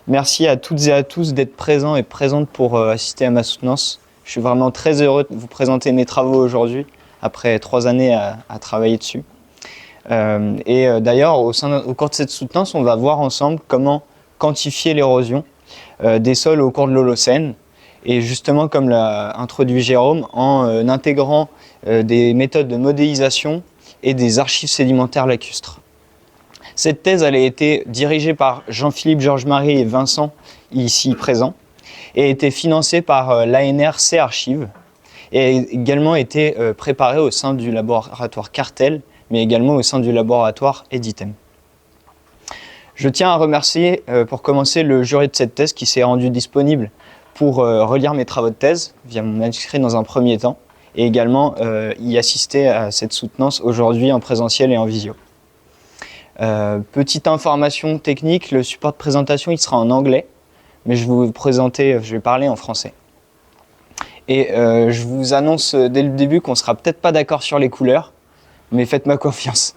Merci à toutes et à tous d'être présents et présentes pour assister à ma soutenance. Je suis vraiment très heureux de vous présenter mes travaux aujourd'hui, après 3 années à travailler dessus. D'ailleurs, au cours de cette soutenance, on va voir ensemble comment quantifier l'érosion des sols au cours de l'Holocène. Et justement, comme l'a introduit Jérôme, en intégrant des méthodes de modélisation et des archives sédimentaires lacustres. Cette thèse elle a été dirigée par Jean-Philippe, Georges-Marie et Vincent, ici présents, et a été financée par l'ANR C-Archives, et a également été préparée au sein du laboratoire Cartel, mais également au sein du laboratoire Editem. Je tiens à remercier pour commencer le jury de cette thèse qui s'est rendu disponible pour relire mes travaux de thèse via mon manuscrit dans un premier temps, et également y assister à cette soutenance aujourd'hui en présentiel et en visio. Petite information technique, le support de présentation il sera en anglais, mais je vais parler en français. Et je vous annonce dès le début qu'on sera peut-être pas d'accord sur les couleurs, mais faites-moi confiance.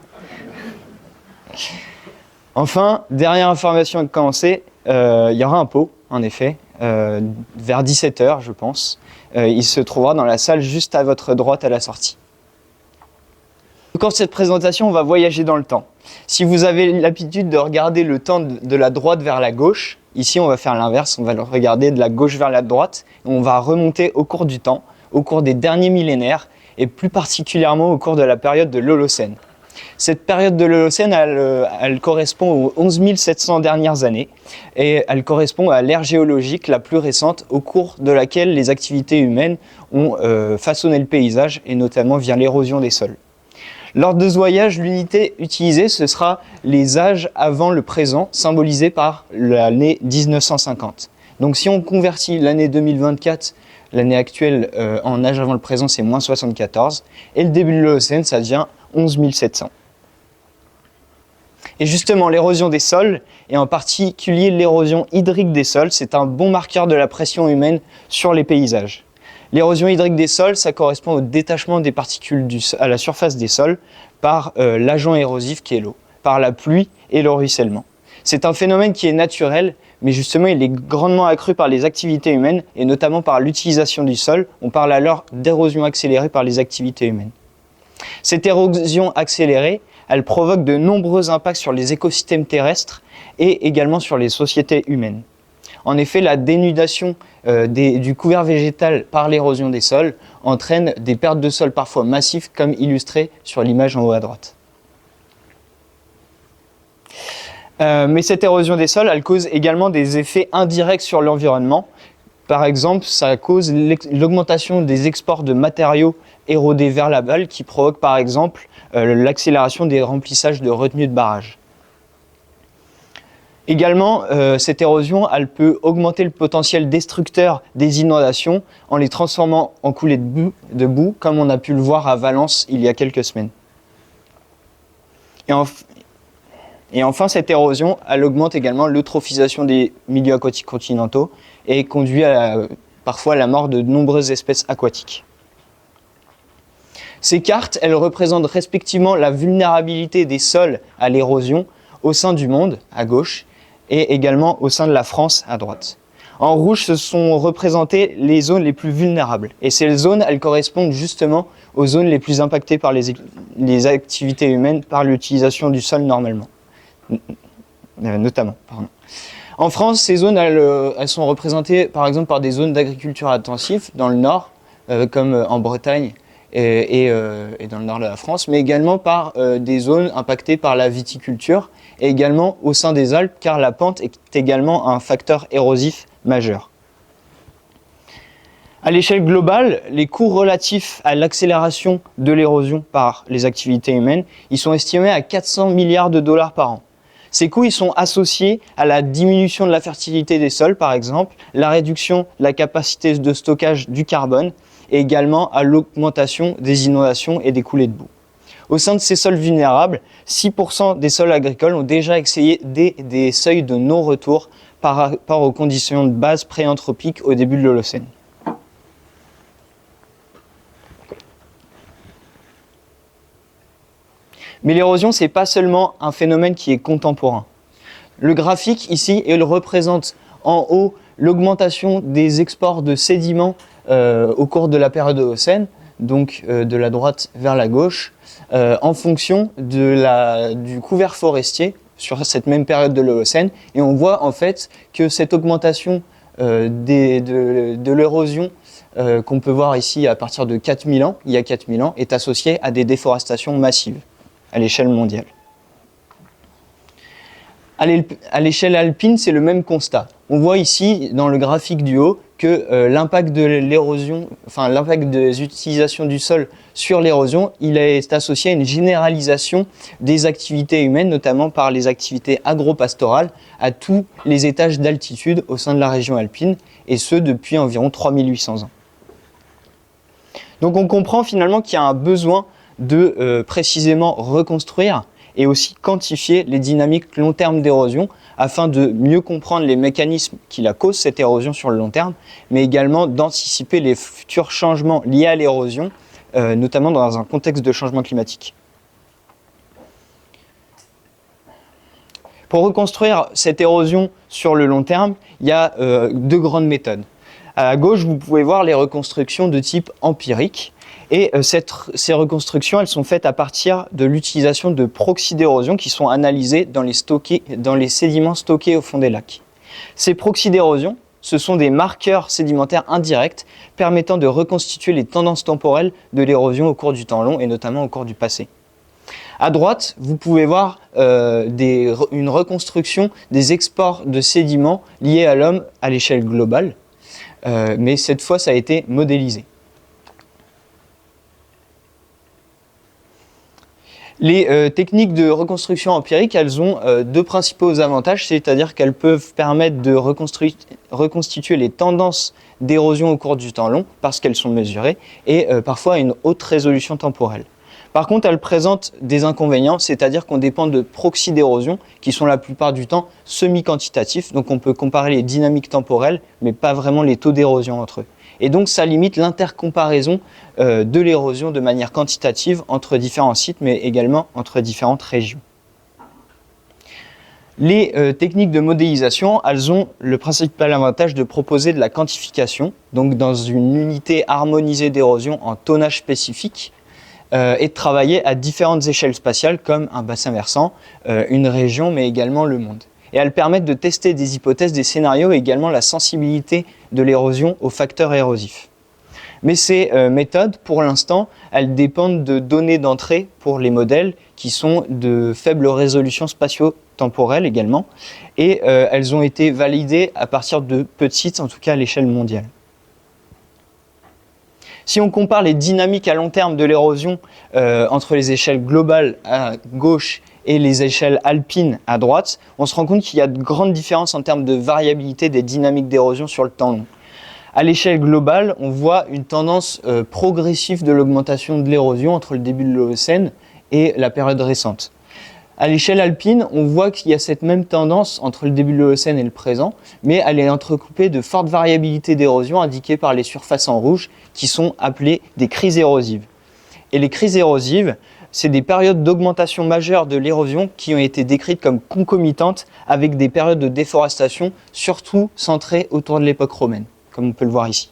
Enfin, dernière information à commencer, il y aura un pot, en effet, vers 17 h je pense. Il se trouvera dans la salle juste à votre droite à la sortie. Au cours de cette présentation, on va voyager dans le temps. Si vous avez l'habitude de regarder le temps de la droite vers la gauche, ici on va faire l'inverse, on va le regarder de la gauche vers la droite, et on va remonter au cours du temps, au cours des derniers millénaires, et plus particulièrement au cours de la période de l'Holocène. Cette période de l'Holocène, elle correspond aux 11 700 dernières années, et elle correspond à l'ère géologique la plus récente, au cours de laquelle les activités humaines ont façonné le paysage, et notamment via l'érosion des sols. Lors de ce voyage, l'unité utilisée, ce sera les âges avant le présent, symbolisés par l'année 1950. Donc si on convertit l'année 2024, l'année actuelle, en âge avant le présent, c'est moins 74, et le début de l'Holocène, ça devient 11 700. Et justement, l'érosion des sols, et en particulier l'érosion hydrique des sols, c'est un bon marqueur de la pression humaine sur les paysages. L'érosion hydrique des sols, ça correspond au détachement des particules à la surface des sols par l'agent érosif qui est l'eau, par la pluie et le ruissellement. C'est un phénomène qui est naturel, mais justement il est grandement accru par les activités humaines et notamment par l'utilisation du sol. On parle alors d'érosion accélérée par les activités humaines. Cette érosion accélérée, elle provoque de nombreux impacts sur les écosystèmes terrestres et également sur les sociétés humaines. En effet, la dénudation du couvert végétal par l'érosion des sols entraîne des pertes de sol parfois massives, comme illustré sur l'image en haut à droite. Mais cette érosion des sols, elle cause également des effets indirects sur l'environnement. Par exemple, ça cause l'augmentation des exports de matériaux érodés vers l'aval, qui provoque par exemple l'accélération des remplissages de retenues de barrages. Également, cette érosion, elle peut augmenter le potentiel destructeur des inondations en les transformant en coulées de boue, comme on a pu le voir à Valence il y a quelques semaines. Et enfin, cette érosion, elle augmente également l'eutrophisation des milieux aquatiques continentaux et conduit parfois à la mort de nombreuses espèces aquatiques. Ces cartes, elles représentent respectivement la vulnérabilité des sols à l'érosion au sein du monde, à gauche, et également au sein de la France, à droite. En rouge, ce sont représentées les zones les plus vulnérables. Et ces zones, elles correspondent justement aux zones les plus impactées par les activités humaines, par l'utilisation du sol notamment. En France, ces zones, elles sont représentées par exemple par des zones d'agriculture intensive dans le nord, comme en Bretagne et dans le nord de la France, mais également par des zones impactées par la viticulture, et également au sein des Alpes, car la pente est également un facteur érosif majeur. À l'échelle globale, les coûts relatifs à l'accélération de l'érosion par les activités humaines, ils sont estimés à 400 milliards de dollars par an. Ces coûts ils sont associés à la diminution de la fertilité des sols, par exemple, la réduction de la capacité de stockage du carbone, et également à l'augmentation des inondations et des coulées de boue. Au sein de ces sols vulnérables, 6% des sols agricoles ont déjà excédé des seuils de non-retour par rapport aux conditions de base préanthropiques au début de l'Holocène. Mais l'érosion, ce n'est pas seulement un phénomène qui est contemporain. Le graphique ici, il représente en haut l'augmentation des exports de sédiments au cours de la période Holocène, donc de la droite vers la gauche, en fonction du couvert forestier sur cette même période de l'Holocène. Et on voit en fait que cette augmentation de l'érosion qu'on peut voir ici à partir de 4000 ans, il y a 4000 ans, est associée à des déforestations massives à l'échelle mondiale. À l'échelle alpine, c'est le même constat. On voit ici, dans le graphique du haut, que l'impact de l'érosion, enfin l'impact des utilisations du sol sur l'érosion, il est associé à une généralisation des activités humaines, notamment par les activités agro-pastorales, à tous les étages d'altitude au sein de la région alpine, et ce depuis environ 3800 ans. Donc on comprend finalement qu'il y a un besoin de précisément reconstruire et aussi quantifier les dynamiques long terme d'érosion afin de mieux comprendre les mécanismes qui la causent, cette érosion sur le long terme, mais également d'anticiper les futurs changements liés à l'érosion, notamment dans un contexte de changement climatique. Pour reconstruire cette érosion sur le long terme, il y a deux grandes méthodes. À gauche, vous pouvez voir les reconstructions de type empirique. Et ces reconstructions, elles sont faites à partir de l'utilisation de proxys d'érosion qui sont analysés dans les sédiments stockés au fond des lacs. Ces proxys d'érosion, ce sont des marqueurs sédimentaires indirects permettant de reconstituer les tendances temporelles de l'érosion au cours du temps long et notamment au cours du passé. À droite, vous pouvez voir une reconstruction des exports de sédiments liés à l'homme à l'échelle globale, mais cette fois, ça a été modélisé. Les techniques de reconstruction empirique, elles ont deux principaux avantages, c'est-à-dire qu'elles peuvent permettre de reconstituer les tendances d'érosion au cours du temps long, parce qu'elles sont mesurées, et parfois à une haute résolution temporelle. Par contre, elles présentent des inconvénients, c'est-à-dire qu'on dépend de proxys d'érosion, qui sont la plupart du temps semi-quantitatifs, donc on peut comparer les dynamiques temporelles, mais pas vraiment les taux d'érosion entre eux. Et donc ça limite l'intercomparaison de l'érosion de manière quantitative entre différents sites, mais également entre différentes régions. Les techniques de modélisation, elles ont le principal avantage de proposer de la quantification, donc dans une unité harmonisée d'érosion en tonnage spécifique, et de travailler à différentes échelles spatiales comme un bassin versant, une région, mais également le monde. Et elles permettent de tester des hypothèses, des scénarios et également la sensibilité de l'érosion aux facteurs érosifs. Mais ces méthodes, pour l'instant, elles dépendent de données d'entrée pour les modèles qui sont de faible résolution spatio-temporelle également, et elles ont été validées à partir de peu de sites, en tout cas à l'échelle mondiale. Si on compare les dynamiques à long terme de l'érosion entre les échelles globales à gauche et les échelles alpines à droite, on se rend compte qu'il y a de grandes différences en termes de variabilité des dynamiques d'érosion sur le temps long. À l'échelle globale, on voit une tendance progressive de l'augmentation de l'érosion entre le début de l'Holocène et la période récente. À l'échelle alpine, on voit qu'il y a cette même tendance entre le début de l'Holocène et le présent, mais elle est entrecoupée de fortes variabilités d'érosion indiquées par les surfaces en rouge qui sont appelées des crises érosives. Et les crises érosives, c'est des périodes d'augmentation majeure de l'érosion qui ont été décrites comme concomitantes avec des périodes de déforestation, surtout centrées autour de l'époque romaine, comme on peut le voir ici.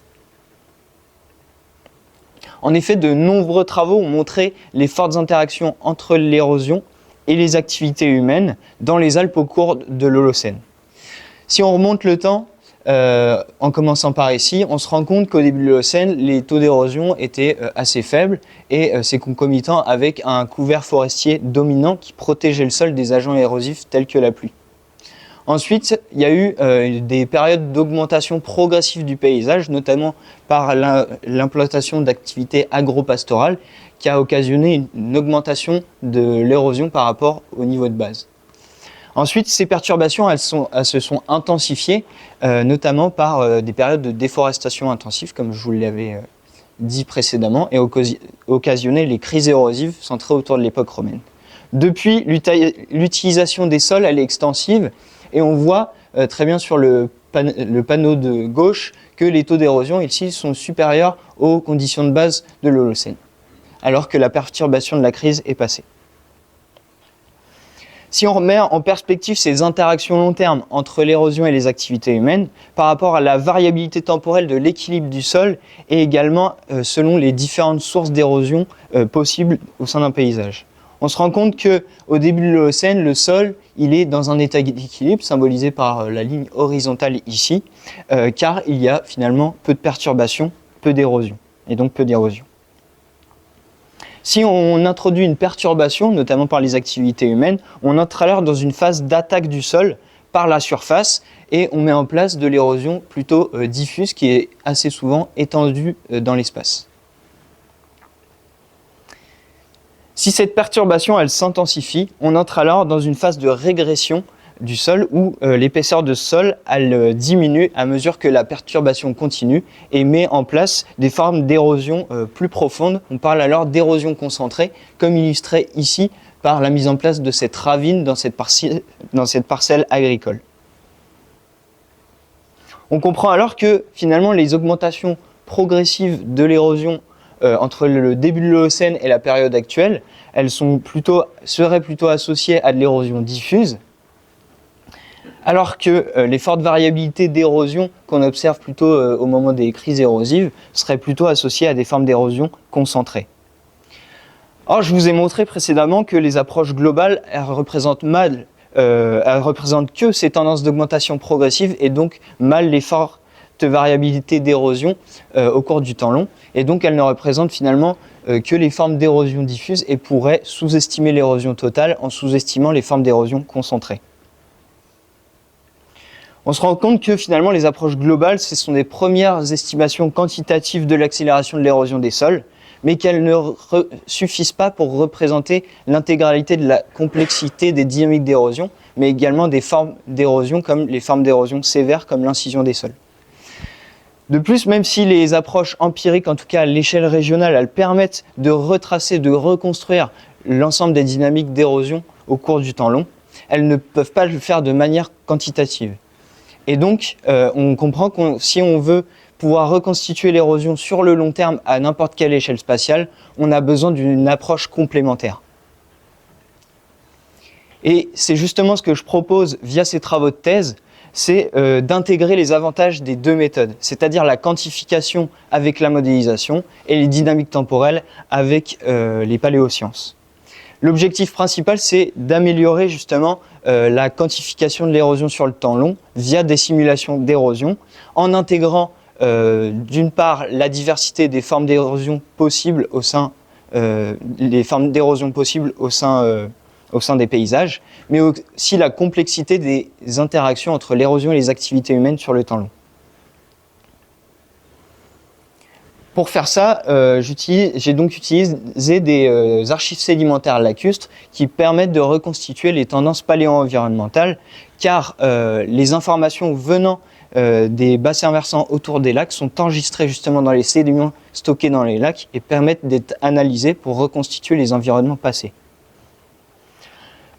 En effet, de nombreux travaux ont montré les fortes interactions entre l'érosion et les activités humaines dans les Alpes au cours de l'Holocène. Si on remonte le temps, en commençant par ici, on se rend compte qu'au début de l'Holocène, les taux d'érosion étaient assez faibles et c'est concomitant avec un couvert forestier dominant qui protégeait le sol des agents érosifs tels que la pluie. Ensuite, il y a eu des périodes d'augmentation progressive du paysage, notamment par l'implantation d'activités agro-pastorales qui a occasionné une augmentation de l'érosion par rapport au niveau de base. Ensuite, ces perturbations, elles se sont intensifiées, notamment par des périodes de déforestation intensive, comme je vous l'avais dit précédemment, et occasionné les crises érosives centrées autour de l'époque romaine. Depuis, l'utilisation des sols, elle est extensive, et on voit très bien sur le panneau de gauche que les taux d'érosion ici sont supérieurs aux conditions de base de l'Holocène, alors que la perturbation de la crise est passée. Si on remet en perspective ces interactions long terme entre l'érosion et les activités humaines par rapport à la variabilité temporelle de l'équilibre du sol et également selon les différentes sources d'érosion possibles au sein d'un paysage. On se rend compte qu'au début de l'Holocène, le sol il est dans un état d'équilibre, symbolisé par la ligne horizontale ici, car il y a finalement peu de perturbations, peu d'érosion, et donc peu d'érosion. Si on introduit une perturbation, notamment par les activités humaines, on entre alors dans une phase d'attaque du sol par la surface et on met en place de l'érosion plutôt diffuse qui est assez souvent étendue dans l'espace. Si cette perturbation elle s'intensifie, on entre alors dans une phase de régression du sol où l'épaisseur de sol elle diminue à mesure que la perturbation continue et met en place des formes d'érosion plus profondes. On parle alors d'érosion concentrée, comme illustré ici par la mise en place de cette ravine dans cette parcelle agricole. On comprend alors que finalement les augmentations progressives de l'érosion entre le début de l'Holocène et la période actuelle, elles seraient plutôt associées à de l'érosion diffuse, alors que les fortes variabilités d'érosion qu'on observe plutôt au moment des crises érosives seraient plutôt associées à des formes d'érosion concentrées. Or, je vous ai montré précédemment que les approches globales elles représentent que ces tendances d'augmentation progressive et donc mal les fortes variabilités d'érosion au cours du temps long, et donc elles ne représentent finalement que les formes d'érosion diffuse et pourraient sous-estimer l'érosion totale en sous-estimant les formes d'érosion concentrées. On se rend compte que finalement les approches globales, ce sont des premières estimations quantitatives de l'accélération de l'érosion des sols, mais qu'elles ne suffisent pas pour représenter l'intégralité de la complexité des dynamiques d'érosion, mais également des formes d'érosion comme les formes d'érosion sévères comme l'incision des sols. De plus, même si les approches empiriques, en tout cas à l'échelle régionale, elles permettent de retracer, de reconstruire l'ensemble des dynamiques d'érosion au cours du temps long, elles ne peuvent pas le faire de manière quantitative. Et donc, on comprend que si on veut pouvoir reconstituer l'érosion sur le long terme à n'importe quelle échelle spatiale, on a besoin d'une approche complémentaire. Et c'est justement ce que je propose via ces travaux de thèse, c'est d'intégrer les avantages des deux méthodes, c'est-à-dire la quantification avec la modélisation et les dynamiques temporelles avec les paléosciences. L'objectif principal, c'est d'améliorer justement la quantification de l'érosion sur le temps long via des simulations d'érosion, en intégrant d'une part la diversité des formes d'érosion possibles au sein des paysages, mais aussi la complexité des interactions entre l'érosion et les activités humaines sur le temps long. Pour faire ça, j'ai donc utilisé des archives sédimentaires lacustres qui permettent de reconstituer les tendances paléo-environnementales, car les informations venant des bassins versants autour des lacs sont enregistrées justement dans les sédiments stockés dans les lacs et permettent d'être analysées pour reconstituer les environnements passés.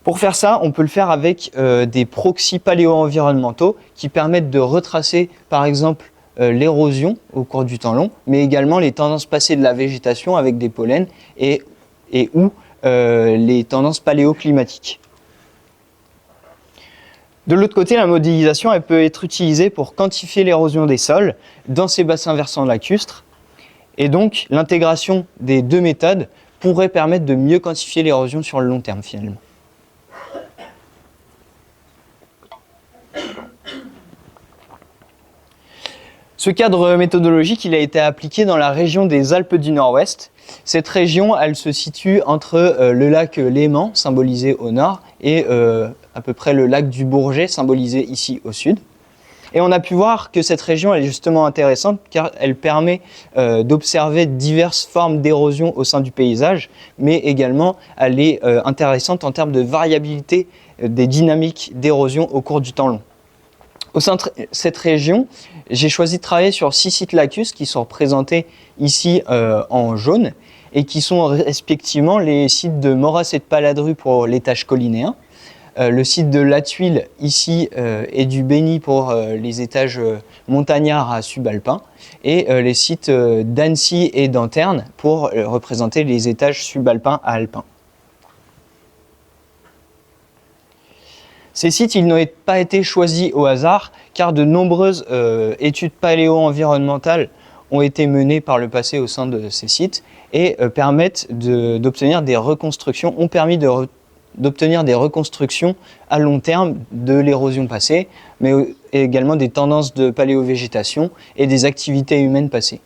Pour faire ça, on peut le faire avec des proxys paléo-environnementaux qui permettent de retracer par exemple l'érosion au cours du temps long, mais également les tendances passées de la végétation avec des pollens et ou les tendances paléoclimatiques. De l'autre côté, la modélisation elle peut être utilisée pour quantifier l'érosion des sols dans ces bassins versants lacustres, et donc l'intégration des deux méthodes pourrait permettre de mieux quantifier l'érosion sur le long terme finalement. Ce cadre méthodologique il a été appliqué dans la région des Alpes du Nord-Ouest. Cette région, elle se situe entre le lac Léman, symbolisé au nord, et à peu près le lac du Bourget, symbolisé ici au sud. Et on a pu voir que cette région elle est justement intéressante car elle permet d'observer diverses formes d'érosion au sein du paysage, mais également elle est intéressante en termes de variabilité des dynamiques d'érosion au cours du temps long. Au sein de cette région, j'ai choisi de travailler sur 6 sites lacustres qui sont représentés ici en jaune et qui sont respectivement les sites de Moras et de Paladru pour l'étage collinéen, le site de La Tuile ici et du Béni pour les étages montagnards à subalpins et les sites d'Annecy et d'Anterne pour représenter les étages subalpins à alpins. Ces sites, ils n'ont pas été choisis au hasard, car de nombreuses études paléo-environnementales ont été menées par le passé au sein de ces sites et permettent d'obtenir des reconstructions, ont permis d'obtenir des reconstructions à long terme de l'érosion passée, mais également des tendances de paléovégétation et des activités humaines passées.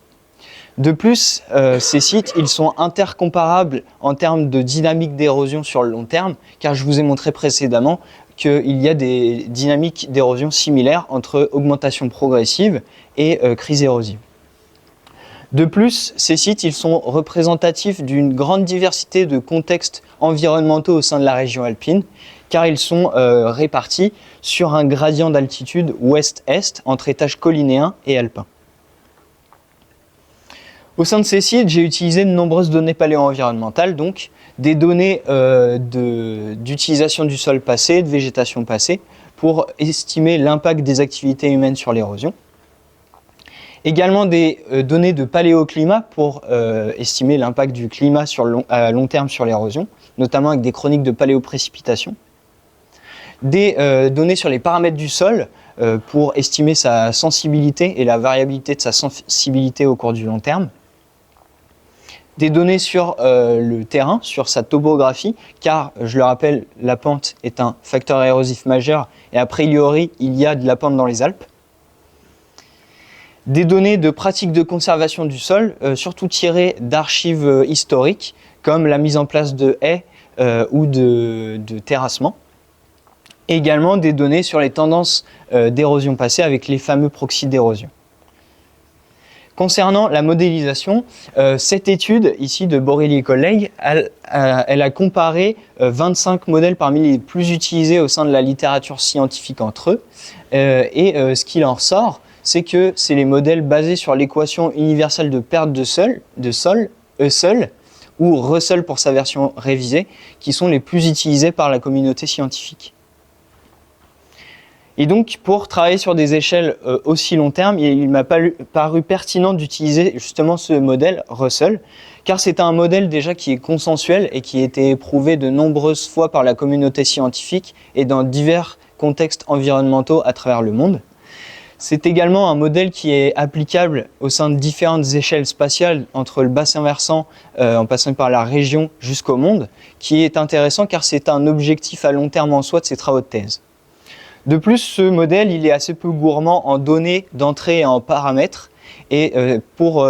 De plus, ces sites, ils sont intercomparables en termes de dynamique d'érosion sur le long terme, car je vous ai montré précédemment qu'il y a des dynamiques d'érosion similaires entre augmentation progressive et crise érosive. De plus, ces sites, ils sont représentatifs d'une grande diversité de contextes environnementaux au sein de la région alpine, car ils sont répartis sur un gradient d'altitude ouest-est entre étages collinéens et alpins. Au sein de ces sites, j'ai utilisé de nombreuses données paléo-environnementales, donc des données d'utilisation du sol passé, de végétation passée, pour estimer l'impact des activités humaines sur l'érosion. Également des données de paléoclimat pour estimer l'impact du climat à long terme sur l'érosion, notamment avec des chroniques de paléoprécipitation. Des données sur les paramètres du sol pour estimer sa sensibilité et la variabilité de sa sensibilité au cours du long terme. Des données sur le terrain, sur sa topographie, car, je le rappelle, la pente est un facteur érosif majeur et a priori, il y a de la pente dans les Alpes. Des données de pratiques de conservation du sol, surtout tirées d'archives historiques, comme la mise en place de haies ou de terrassements. Également des données sur les tendances d'érosion passée avec les fameux proxys d'érosion. Concernant la modélisation, cette étude ici de Borelli et collègues, elle a comparé 25 modèles parmi les plus utilisés au sein de la littérature scientifique entre eux. Ce qu'il en ressort, c'est que c'est les modèles basés sur l'équation universelle de perte de sol, ESOL, ou Russell pour sa version révisée, qui sont les plus utilisés par la communauté scientifique. Et donc, pour travailler sur des échelles aussi long terme, il m'a paru pertinent d'utiliser justement ce modèle Russell, car c'est un modèle déjà qui est consensuel et qui a été éprouvé de nombreuses fois par la communauté scientifique et dans divers contextes environnementaux à travers le monde. C'est également un modèle qui est applicable au sein de différentes échelles spatiales, entre le bassin versant en passant par la région jusqu'au monde, qui est intéressant car c'est un objectif à long terme en soi de ces travaux de thèse. De plus, ce modèle il est assez peu gourmand en données d'entrée et en paramètres. Et pour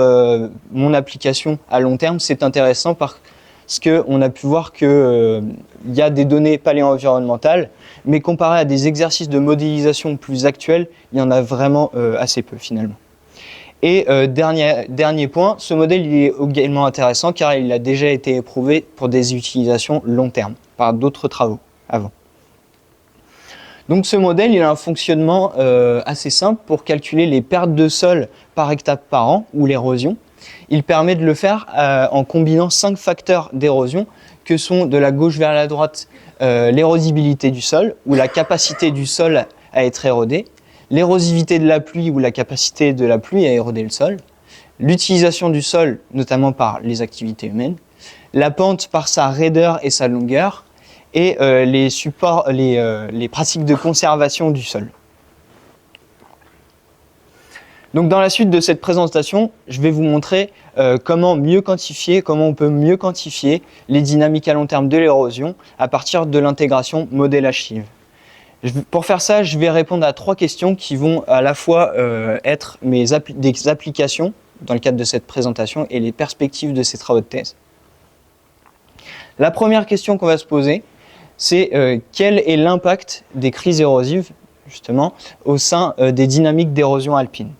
mon application à long terme, c'est intéressant parce qu'on a pu voir qu'il y a des données paléo-environnementales, mais comparé à des exercices de modélisation plus actuels, il y en a vraiment assez peu finalement. Et dernier point, ce modèle il est également intéressant car il a déjà été éprouvé pour des utilisations long terme par d'autres travaux avant. Donc ce modèle il a un fonctionnement assez simple pour calculer les pertes de sol par hectare par an ou l'érosion. Il permet de le faire en combinant 5 facteurs d'érosion que sont de la gauche vers la droite l'érosibilité du sol ou la capacité du sol à être érodé, l'érosivité de la pluie ou la capacité de la pluie à éroder le sol, l'utilisation du sol notamment par les activités humaines, la pente par sa raideur et sa longueur, et les pratiques de conservation du sol. Donc dans la suite de cette présentation, je vais vous montrer comment on peut mieux quantifier les dynamiques à long terme de l'érosion à partir de l'intégration modèle-archive. Pour faire ça, je vais répondre à 3 questions qui vont à la fois être des applications dans le cadre de cette présentation et les perspectives de ces travaux de thèse. La première question qu'on va se poser, c'est quel est l'impact des crises érosives, justement, au sein des dynamiques d'érosion alpine.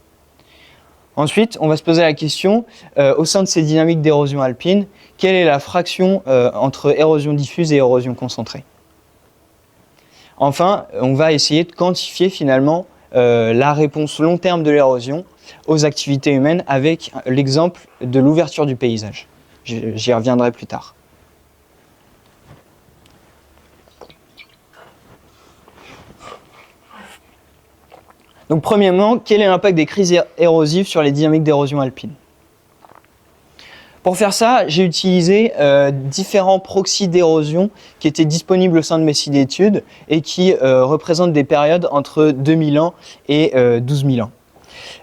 Ensuite, on va se poser la question, au sein de ces dynamiques d'érosion alpine, quelle est la fraction entre érosion diffuse et érosion concentrée. Enfin, on va essayer de quantifier finalement la réponse long terme de l'érosion aux activités humaines avec l'exemple de l'ouverture du paysage. J'y reviendrai plus tard. Donc premièrement, quel est l'impact des crises érosives sur les dynamiques d'érosion alpine? Pour faire ça, j'ai utilisé différents proxys d'érosion qui étaient disponibles au sein de mes sites d'études et qui représentent des périodes entre 2000 ans et 12 000 ans.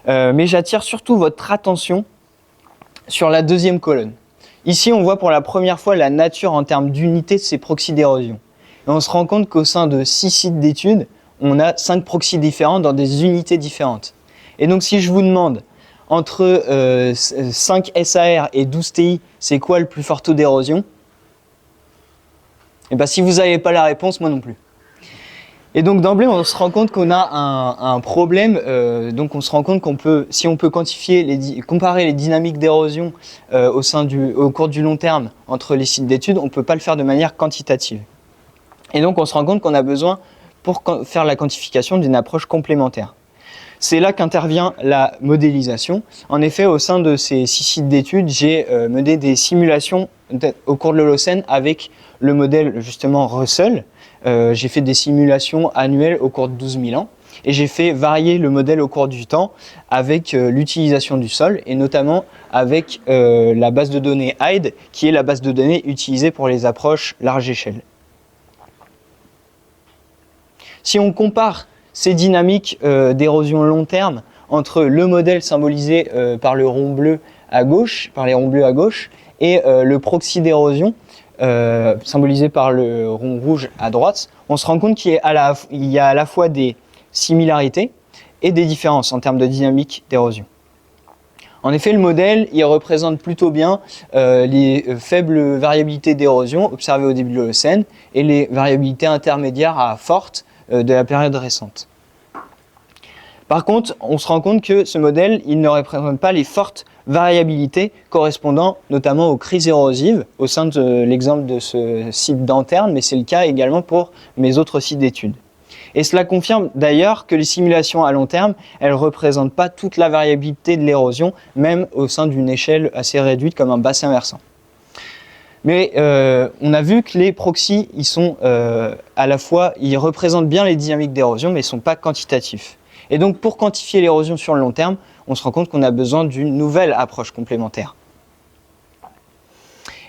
Mais j'attire surtout votre attention sur la deuxième colonne. Ici, on voit pour la première fois la nature en termes d'unité de ces proxys d'érosion. Et on se rend compte qu'au sein de 6 sites d'études, on a 5 proxys différents dans des unités différentes. Et donc, si je vous demande entre 5 SAR et 12 TI, c'est quoi le plus fort taux d'érosion? Et bien, si vous n'avez pas la réponse, moi non plus. Et donc d'emblée, on se rend compte qu'on a un problème. Donc on se rend compte qu'on peut, si on peut comparer les dynamiques d'érosion au cours du long terme entre les sites d'études, on ne peut pas le faire de manière quantitative. Et donc on se rend compte qu'on a besoin, pour faire la quantification, d'une approche complémentaire. C'est là qu'intervient la modélisation. En effet, au sein de ces 6 sites d'études, j'ai mené des simulations au cours de l'Holocène avec le modèle justement Russell. J'ai fait des simulations annuelles au cours de 12 000 ans et j'ai fait varier le modèle au cours du temps avec l'utilisation du sol et notamment avec la base de données HYDE qui est la base de données utilisée pour les approches large échelle. Si on compare ces dynamiques d'érosion long terme entre le modèle symbolisé par le rond bleu à gauche, par les ronds bleus à gauche, et le proxy d'érosion symbolisé par le rond rouge à droite, on se rend compte qu'il y a à la fois des similarités et des différences en termes de dynamique d'érosion. En effet, le modèle il représente plutôt bien les faibles variabilités d'érosion observées au début de l'Holocène et les variabilités intermédiaires à fortes de la période récente. Par contre, on se rend compte que ce modèle il ne représente pas les fortes variabilités correspondant notamment aux crises érosives au sein de l'exemple de ce site d'Anterne, mais c'est le cas également pour mes autres sites d'études. Et cela confirme d'ailleurs que les simulations à long terme, elles ne représentent pas toute la variabilité de l'érosion, même au sein d'une échelle assez réduite comme un bassin versant. Mais on a vu que les proxys, ils représentent bien les dynamiques d'érosion, mais ils ne sont pas quantitatifs. Et donc pour quantifier l'érosion sur le long terme, on se rend compte qu'on a besoin d'une nouvelle approche complémentaire.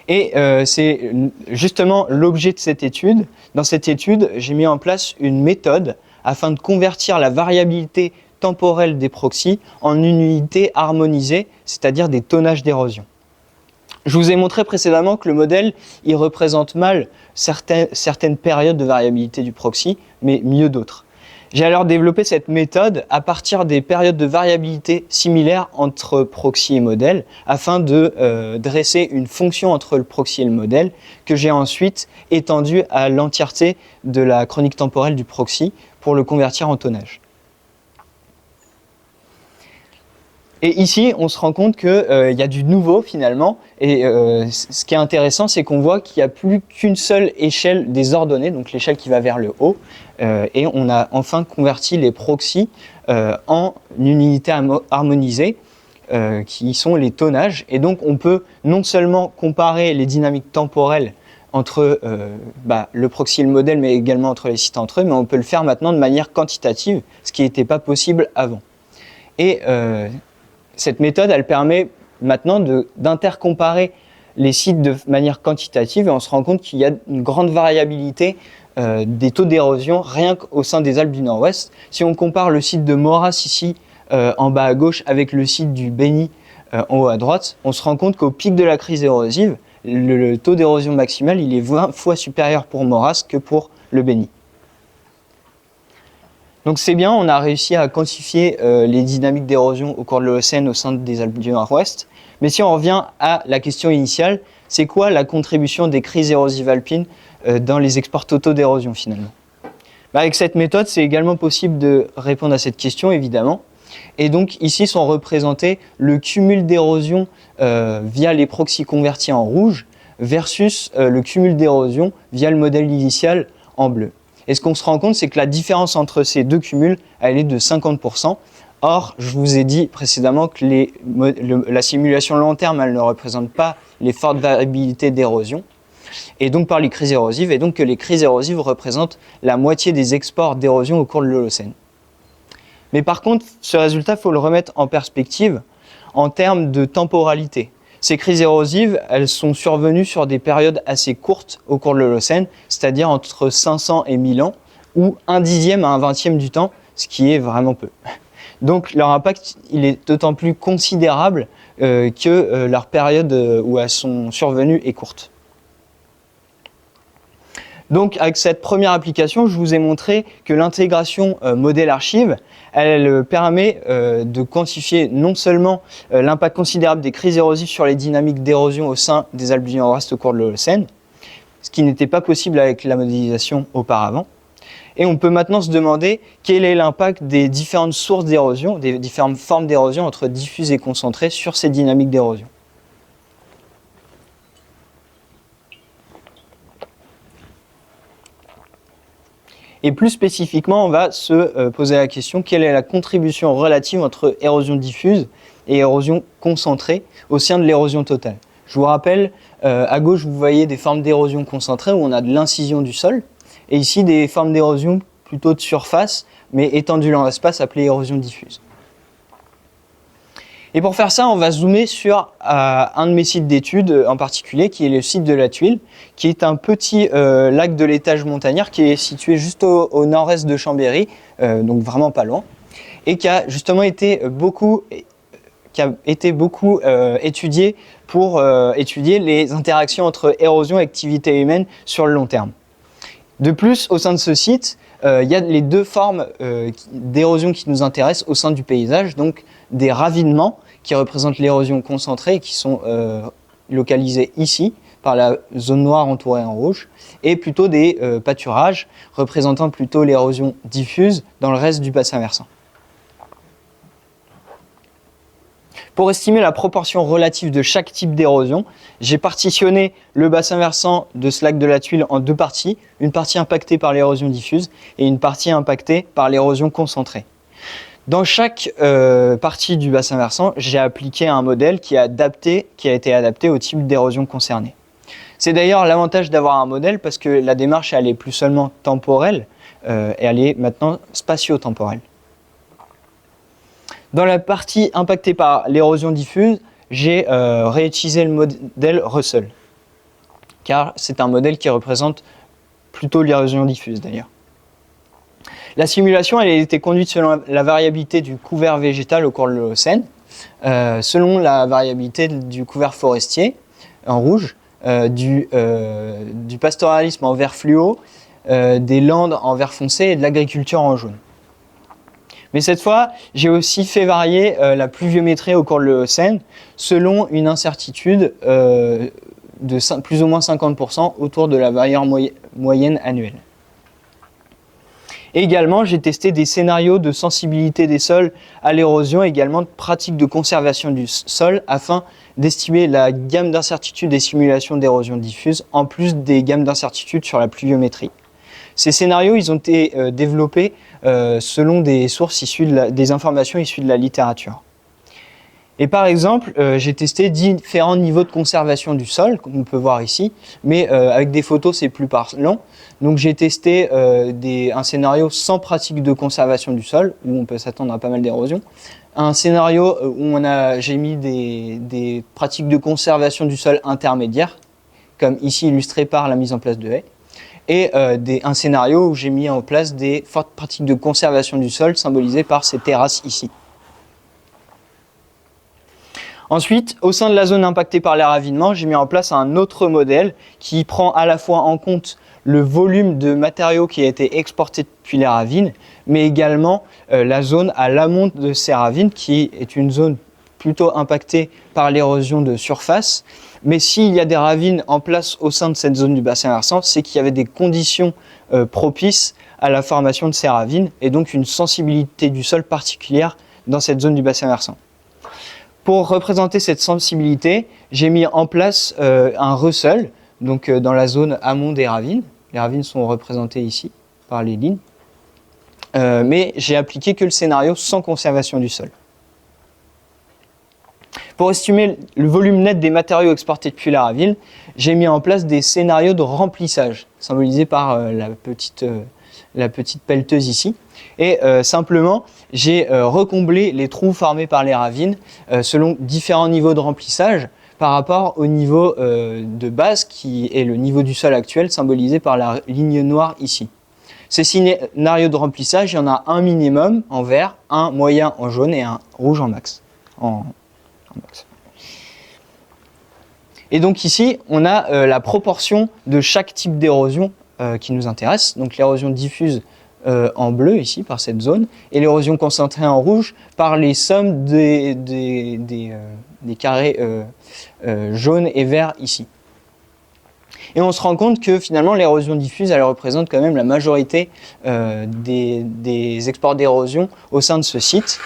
Et c'est justement l'objet de cette étude. Dans cette étude, j'ai mis en place une méthode afin de convertir la variabilité temporelle des proxys en une unité harmonisée, c'est-à-dire des tonnages d'érosion. Je vous ai montré précédemment que le modèle il représente mal certaines périodes de variabilité du proxy, mais mieux d'autres. J'ai alors développé cette méthode à partir des périodes de variabilité similaires entre proxy et modèle afin de dresser une fonction entre le proxy et le modèle que j'ai ensuite étendue à l'entièreté de la chronique temporelle du proxy pour le convertir en tonnage. Et ici, on se rend compte qu'il y a du nouveau finalement, et ce qui est intéressant, c'est qu'on voit qu'il n'y a plus qu'une seule échelle des ordonnées, donc l'échelle qui va vers le haut, et on a enfin converti les proxys en une unité harmonisée, qui sont les tonnages, et donc on peut non seulement comparer les dynamiques temporelles entre le proxy et le modèle, mais également entre les sites entre eux, mais on peut le faire maintenant de manière quantitative, ce qui n'était pas possible avant. Et cette méthode, elle permet maintenant d'intercomparer les sites de manière quantitative et on se rend compte qu'il y a une grande variabilité des taux d'érosion rien qu'au sein des Alpes du Nord-Ouest. Si on compare le site de Maurras ici en bas à gauche avec le site du Beni en haut à droite, on se rend compte qu'au pic de la crise érosive, le taux d'érosion maximal il est 20 fois supérieur pour Maurras que pour le Beni. Donc c'est bien, on a réussi à quantifier les dynamiques d'érosion au cours de l'Holocène au sein des Alpes du Nord-Ouest. Mais si on revient à la question initiale, c'est quoi la contribution des crises érosives alpines dans les exports totaux d'érosion finalement? Avec cette méthode, c'est également possible de répondre à cette question évidemment. Et donc ici sont représentés le cumul d'érosion via les proxys convertis en rouge versus le cumul d'érosion via le modèle initial en bleu. Et ce qu'on se rend compte, c'est que la différence entre ces deux cumuls, elle est de 50%. Or, je vous ai dit précédemment que la simulation long terme, elle ne représente pas les fortes variabilités d'érosion, et donc par les crises érosives, et donc que les crises érosives représentent la moitié des exports d'érosion au cours de l'Holocène. Mais par contre, ce résultat, il faut le remettre en perspective en termes de temporalité. Ces crises érosives, elles sont survenues sur des périodes assez courtes au cours de l'Holocène, c'est-à-dire entre 500 et 1000 ans, ou 1/10 à 1/20 du temps, ce qui est vraiment peu. Donc leur impact, il est d'autant plus considérable que leur période où elles sont survenues est courte. Donc avec cette première application, je vous ai montré que l'intégration modèle-archive, elle permet de quantifier non seulement l'impact considérable des crises érosives sur les dynamiques d'érosion au sein des Alpes du Nord-Ouest au cours de l'Holocène, ce qui n'était pas possible avec la modélisation auparavant. Et on peut maintenant se demander quel est l'impact des différentes sources d'érosion, des différentes formes d'érosion entre diffuses et concentrées sur ces dynamiques d'érosion. Et plus spécifiquement, on va se poser la question, quelle est la contribution relative entre érosion diffuse et érosion concentrée au sein de l'érosion totale. Je vous rappelle, à gauche, vous voyez des formes d'érosion concentrée où on a de l'incision du sol, et ici des formes d'érosion plutôt de surface, mais étendues dans l'espace, appelées érosion diffuse. Et pour faire ça, on va zoomer sur un de mes sites d'études en particulier, qui est le site de la Tuile, qui est un petit lac de l'étage montagnard qui est situé juste au nord-est de Chambéry, donc vraiment pas loin, et qui a justement été beaucoup étudié pour étudier les interactions entre érosion et activité humaine sur le long terme. De plus, au sein de ce site, il y a les deux formes d'érosion qui nous intéressent au sein du paysage, donc des ravinements qui représentent l'érosion concentrée et qui sont localisés ici par la zone noire entourée en rouge, et plutôt des pâturages représentant plutôt l'érosion diffuse dans le reste du bassin versant. Pour estimer la proportion relative de chaque type d'érosion, j'ai partitionné le bassin versant de ce lac de la Tuile en deux parties, une partie impactée par l'érosion diffuse et une partie impactée par l'érosion concentrée. Dans chaque partie du bassin versant, j'ai appliqué un modèle qui a été adapté au type d'érosion concernée. C'est d'ailleurs l'avantage d'avoir un modèle parce que la démarche elle est plus seulement temporelle, et elle est maintenant spatio-temporelle. Dans la partie impactée par l'érosion diffuse, j'ai réutilisé le modèle Russell, car c'est un modèle qui représente plutôt l'érosion diffuse d'ailleurs. La simulation elle a été conduite selon la variabilité du couvert végétal au cours de l'Holocène, selon la variabilité du couvert forestier en rouge, du pastoralisme en vert fluo, des landes en vert foncé et de l'agriculture en jaune. Mais cette fois, j'ai aussi fait varier la pluviométrie au cours de l'Holocène selon une incertitude de plus ou moins 50% autour de la valeur moyenne annuelle. Et également, j'ai testé des scénarios de sensibilité des sols à l'érosion, également de pratiques de conservation du sol afin d'estimer la gamme d'incertitudes des simulations d'érosion diffuse en plus des gammes d'incertitudes sur la pluviométrie. Ces scénarios, ils ont été développés selon des sources des informations issues de la littérature. Et par exemple, j'ai testé différents niveaux de conservation du sol, comme on peut voir ici, mais avec des photos, c'est plus parlant. Donc j'ai testé un scénario sans pratique de conservation du sol, où on peut s'attendre à pas mal d'érosion. Un scénario où j'ai mis des pratiques de conservation du sol intermédiaires, comme ici illustré par la mise en place de haies. Et un scénario où j'ai mis en place des fortes pratiques de conservation du sol, symbolisées par ces terrasses ici. Ensuite, au sein de la zone impactée par les ravinements, j'ai mis en place un autre modèle qui prend à la fois en compte le volume de matériaux qui a été exporté depuis les ravines, mais également la zone à l'amont de ces ravines, qui est une zone plutôt impactée par l'érosion de surface. Mais s'il y a des ravines en place au sein de cette zone du bassin versant, c'est qu'il y avait des conditions propices à la formation de ces ravines, et donc une sensibilité du sol particulière dans cette zone du bassin versant. Pour représenter cette sensibilité, j'ai mis en place un Russell, donc dans la zone amont des ravines. Les ravines sont représentées ici par les lignes. Mais j'ai appliqué que le scénario sans conservation du sol. Pour estimer le volume net des matériaux exportés depuis la ravine, j'ai mis en place des scénarios de remplissage, symbolisés par la petite pelleteuse ici. Et simplement, j'ai recomblé les trous formés par les ravines selon différents niveaux de remplissage par rapport au niveau de base qui est le niveau du sol actuel symbolisé par la ligne noire ici. Ces scénarios de remplissage, il y en a un minimum en vert, un moyen en jaune et un rouge en max. Et donc ici, on a la proportion de chaque type d'érosion qui nous intéresse. Donc l'érosion diffuse en bleu ici par cette zone et l'érosion concentrée en rouge par les sommes des carrés jaunes et verts ici. Et on se rend compte que finalement l'érosion diffuse elle représente quand même la majorité des exports d'érosion au sein de ce site.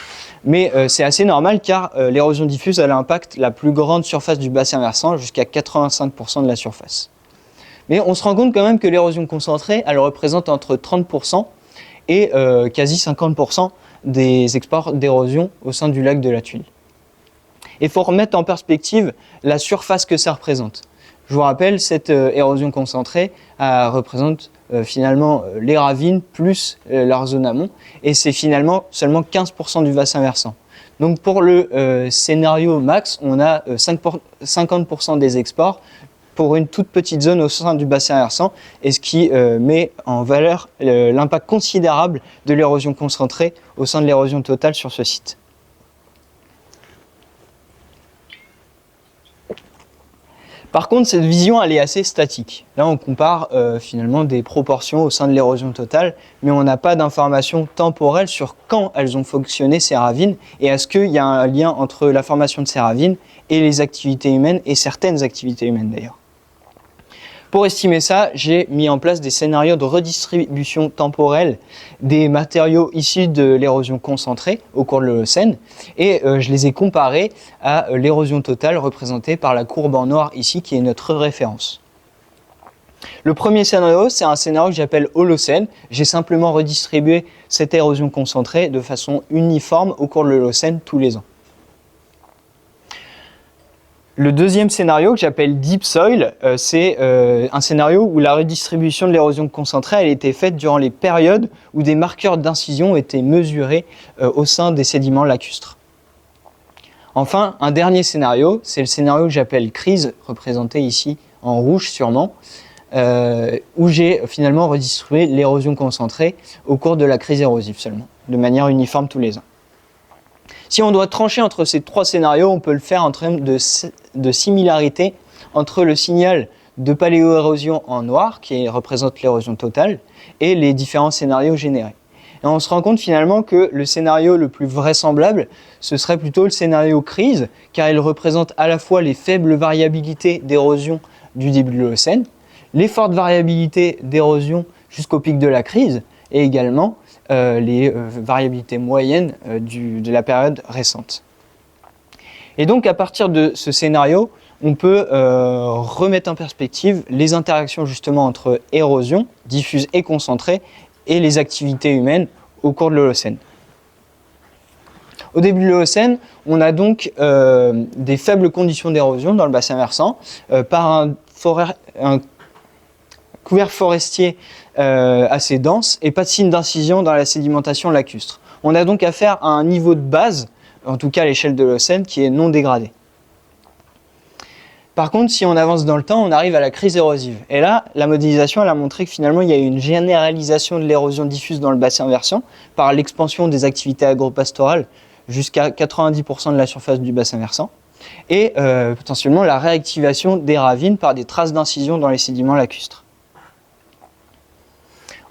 Mais c'est assez normal car l'érosion diffuse elle impacte la plus grande surface du bassin versant jusqu'à 85% de la surface. Mais on se rend compte quand même que l'érosion concentrée elle représente entre 30% et quasi 50% des exports d'érosion au sein du lac de la Tuile. Il faut remettre en perspective la surface que ça représente. Je vous rappelle, cette érosion concentrée représente finalement les ravines plus leur zone amont et c'est finalement seulement 15% du bassin versant. Donc pour le scénario max, on a 50% des exports pour une toute petite zone au sein du bassin versant et ce qui met en valeur l'impact considérable de l'érosion concentrée au sein de l'érosion totale sur ce site. Par contre, cette vision, elle est assez statique. Là, on compare finalement des proportions au sein de l'érosion totale, mais on n'a pas d'informations temporelles sur quand elles ont fonctionné, ces ravines, et est-ce qu'il y a un lien entre la formation de ces ravines et les activités humaines, et certaines activités humaines d'ailleurs. Pour estimer ça, j'ai mis en place des scénarios de redistribution temporelle des matériaux issus de l'érosion concentrée au cours de l'Holocène et je les ai comparés à l'érosion totale représentée par la courbe en noir ici qui est notre référence. Le premier scénario, c'est un scénario que j'appelle Holocène. J'ai simplement redistribué cette érosion concentrée de façon uniforme au cours de l'Holocène tous les ans. Le deuxième scénario que j'appelle Deep Soil, c'est un scénario où la redistribution de l'érosion concentrée a été faite durant les périodes où des marqueurs d'incision ont été mesurés au sein des sédiments lacustres. Enfin, un dernier scénario, c'est le scénario que j'appelle crise, représenté ici en rouge sûrement, où j'ai finalement redistribué l'érosion concentrée au cours de la crise érosive seulement, de manière uniforme tous les ans. Si on doit trancher entre ces trois scénarios, on peut le faire en termes de similarité entre le signal de paléoérosion en noir, qui représente l'érosion totale, et les différents scénarios générés. Et on se rend compte finalement que le scénario le plus vraisemblable, ce serait plutôt le scénario crise, car il représente à la fois les faibles variabilités d'érosion du début de l'Holocène, les fortes variabilités d'érosion jusqu'au pic de la crise, et également les variabilités moyennes de la période récente. Et donc à partir de ce scénario, on peut remettre en perspective les interactions justement entre érosion, diffuse et concentrée, et les activités humaines au cours de l'Holocène. Au début de l'Holocène, on a donc des faibles conditions d'érosion dans le bassin versant par un couvert forestier assez dense et pas de signe d'incision dans la sédimentation lacustre. On a donc affaire à un niveau de base, en tout cas à l'échelle de l'Holocène, qui est non dégradé. Par contre, si on avance dans le temps, on arrive à la crise érosive. Et là, la modélisation elle a montré que finalement, il y a eu une généralisation de l'érosion diffuse dans le bassin versant par l'expansion des activités agropastorales jusqu'à 90% de la surface du bassin versant et potentiellement la réactivation des ravines par des traces d'incision dans les sédiments lacustres.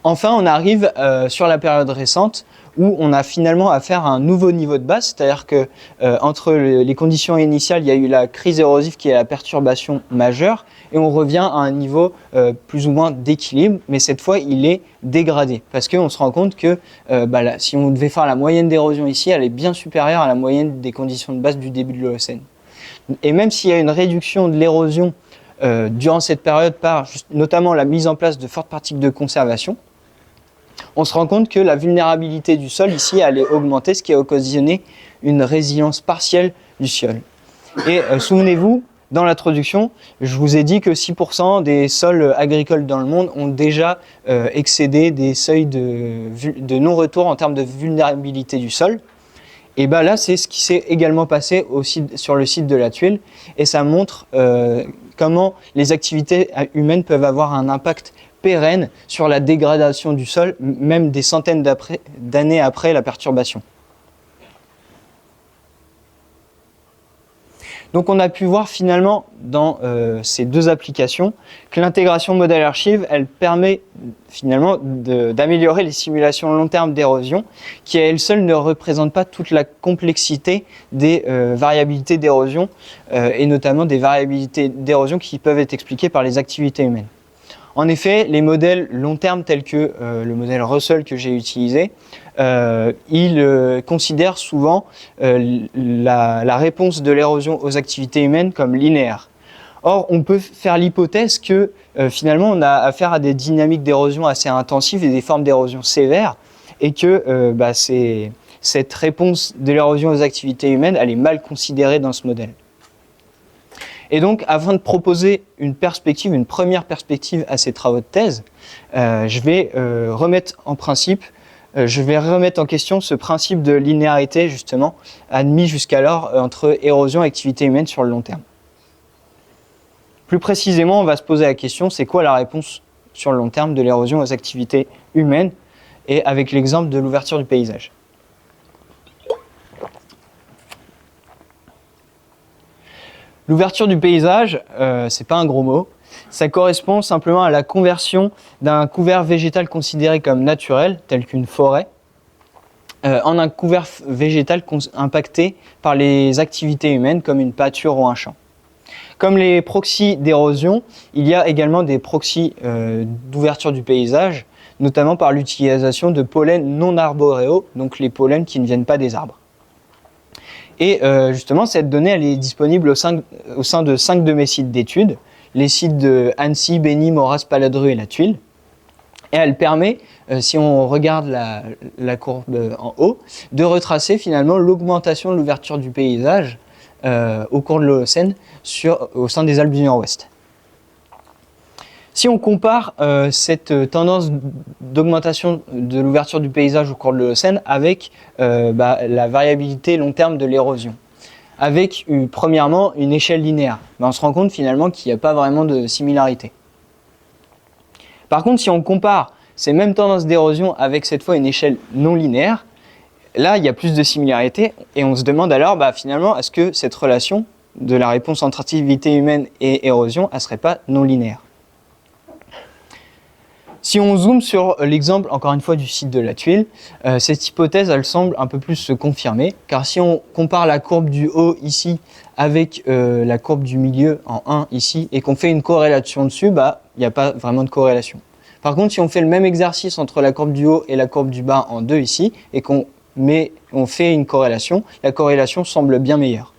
Enfin, on arrive sur la période récente où on a finalement affaire à un nouveau niveau de base, c'est-à-dire que entre les conditions initiales, il y a eu la crise érosive qui est la perturbation majeure, et on revient à un niveau plus ou moins d'équilibre, mais cette fois il est dégradé, parce qu'on se rend compte que là, si on devait faire la moyenne d'érosion ici, elle est bien supérieure à la moyenne des conditions de base du début de l'Holocène. Et même s'il y a une réduction de l'érosion durant cette période par notamment la mise en place de fortes pratiques de conservation, on se rend compte que la vulnérabilité du sol ici elle est augmentée, ce qui a occasionné une résilience partielle du sol. Et souvenez-vous, dans l'introduction, je vous ai dit que 6% des sols agricoles dans le monde ont déjà excédé des seuils de non-retour en termes de vulnérabilité du sol. Et bah là, c'est ce qui s'est également passé sur le site de la tuile, et ça montre comment les activités humaines peuvent avoir un impact pérenne sur la dégradation du sol, même des centaines d'années après la perturbation. Donc on a pu voir finalement dans ces deux applications que l'intégration modèle archive, elle permet finalement d'améliorer les simulations long terme d'érosion, qui à elles seules ne représentent pas toute la complexité des variabilités d'érosion, et notamment des variabilités d'érosion qui peuvent être expliquées par les activités humaines. En effet, les modèles long terme tels que le modèle Russell que j'ai utilisé, ils considèrent souvent la réponse de l'érosion aux activités humaines comme linéaire. Or, on peut faire l'hypothèse que finalement on a affaire à des dynamiques d'érosion assez intensives et des formes d'érosion sévères, et que cette réponse de l'érosion aux activités humaines, elle est mal considérée dans ce modèle. Et donc, afin de proposer une première perspective à ces travaux de thèse, je vais remettre en question ce principe de linéarité, justement, admis jusqu'alors entre érosion et activité humaine sur le long terme. Plus précisément, on va se poser la question, c'est quoi la réponse sur le long terme de l'érosion aux activités humaines, et avec l'exemple de l'ouverture du paysage. L'ouverture du paysage, c'est pas un gros mot, ça correspond simplement à la conversion d'un couvert végétal considéré comme naturel, tel qu'une forêt, en un couvert végétal impacté par les activités humaines, comme une pâture ou un champ. Comme les proxys d'érosion, il y a également des proxys d'ouverture du paysage, notamment par l'utilisation de pollens non arboréaux, donc les pollens qui ne viennent pas des arbres. Et justement, cette donnée, elle est disponible au sein de 5 de mes sites d'études, les sites de Annecy, Béni, Maurras, Paladru et La Tuile. Et elle permet, si on regarde la courbe en haut, de retracer finalement l'augmentation de l'ouverture du paysage au cours de l'Holocène au sein des Alpes du Nord-Ouest. Si on compare cette tendance d'augmentation de l'ouverture du paysage au cours de l'Holocène avec la variabilité long terme de l'érosion, avec premièrement une échelle linéaire, on se rend compte finalement qu'il n'y a pas vraiment de similarité. Par contre, si on compare ces mêmes tendances d'érosion avec cette fois une échelle non linéaire, là il y a plus de similarité, et on se demande alors finalement est-ce que cette relation de la réponse entre activité humaine et érosion, elle ne serait pas non linéaire. Si on zoome sur l'exemple, encore une fois, du site de La Tuile, cette hypothèse, elle semble un peu plus se confirmer, car si on compare la courbe du haut ici avec la courbe du milieu en 1 ici, et qu'on fait une corrélation dessus, il n'y a pas vraiment de corrélation. Par contre, si on fait le même exercice entre la courbe du haut et la courbe du bas en 2 ici, et qu'on fait une corrélation, la corrélation semble bien meilleure.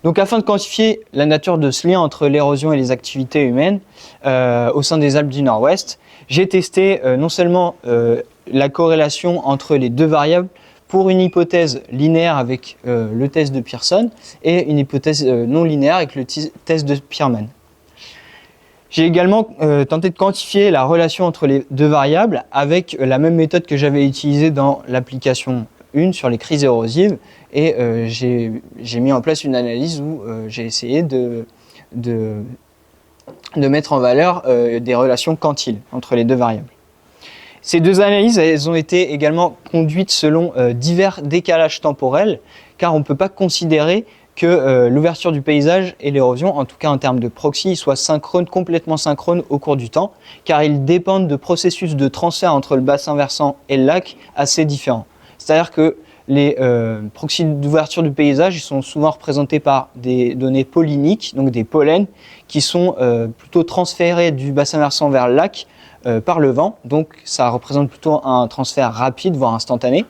Donc, afin de quantifier la nature de ce lien entre l'érosion et les activités humaines au sein des Alpes du Nord-Ouest, j'ai testé non seulement la corrélation entre les deux variables pour une hypothèse linéaire avec le test de Pearson et une hypothèse non linéaire avec le test de Pearman. J'ai également tenté de quantifier la relation entre les deux variables avec la même méthode que j'avais utilisée dans l'application 1 sur les crises érosives, et j'ai mis en place une analyse où j'ai essayé de mettre en valeur des relations quantiles entre les deux variables. Ces deux analyses, elles ont été également conduites selon divers décalages temporels, car on ne peut pas considérer que l'ouverture du paysage et l'érosion, en tout cas en termes de proxy, soient complètement synchrones au cours du temps, car ils dépendent de processus de transfert entre le bassin versant et le lac assez différents. C'est-à-dire que les proxys d'ouverture du paysage, ils sont souvent représentés par des données polliniques, donc des pollens, qui sont plutôt transférés du bassin versant vers le lac par le vent. Donc ça représente plutôt un transfert rapide, voire instantané.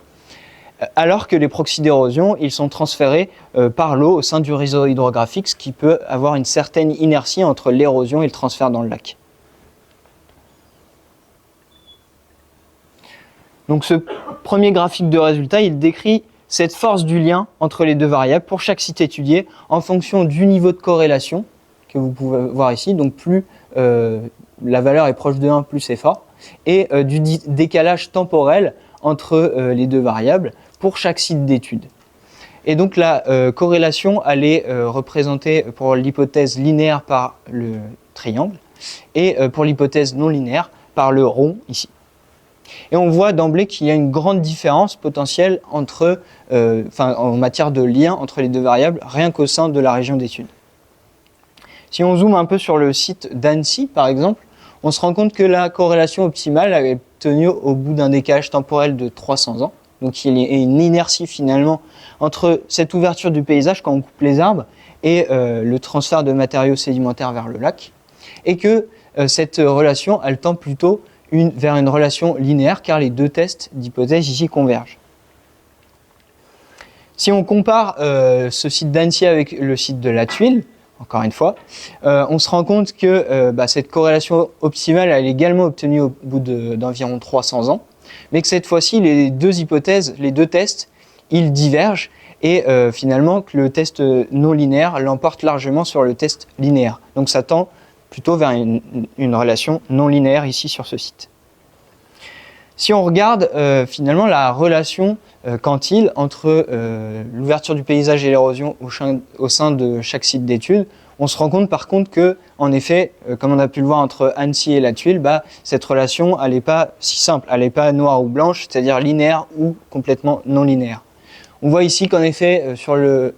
Alors que les proxys d'érosion, ils sont transférés par l'eau au sein du réseau hydrographique, ce qui peut avoir une certaine inertie entre l'érosion et le transfert dans le lac. Donc ce premier graphique de résultat, il décrit cette force du lien entre les deux variables pour chaque site étudié en fonction du niveau de corrélation que vous pouvez voir ici. Donc plus la valeur est proche de 1, plus c'est fort. Et du décalage temporel entre les deux variables pour chaque site d'étude. Et donc la corrélation, elle est représentée pour l'hypothèse linéaire par le triangle et pour l'hypothèse non linéaire par le rond ici. Et on voit d'emblée qu'il y a une grande différence potentielle entre, en matière de lien entre les deux variables, rien qu'au sein de la région d'étude. Si on zoome un peu sur le site d'Annecy, par exemple, on se rend compte que la corrélation optimale est obtenue au bout d'un décalage temporel de 300 ans. Donc il y a une inertie finalement entre cette ouverture du paysage quand on coupe les arbres et le transfert de matériaux sédimentaires vers le lac. Et que cette relation, elle tend plutôt vers une relation linéaire car les deux tests d'hypothèse ici convergent. Si on compare ce site d'Annecy avec le site de la Tuile, encore une fois, on se rend compte que cette corrélation optimale elle est également obtenue au bout d'environ 300 ans, mais que cette fois-ci, les deux hypothèses, les deux tests, ils divergent et finalement que le test non linéaire l'emporte largement sur le test linéaire. Donc ça tend plutôt vers une relation non linéaire ici sur ce site. Si on regarde finalement la relation quantile entre l'ouverture du paysage et l'érosion au sein de chaque site d'étude, on se rend compte par contre que, en effet, comme on a pu le voir entre Annecy et la Tuile, cette relation elle n'est pas si simple, elle n'est pas noire ou blanche, c'est-à-dire linéaire ou complètement non linéaire. On voit ici qu'en effet, sur le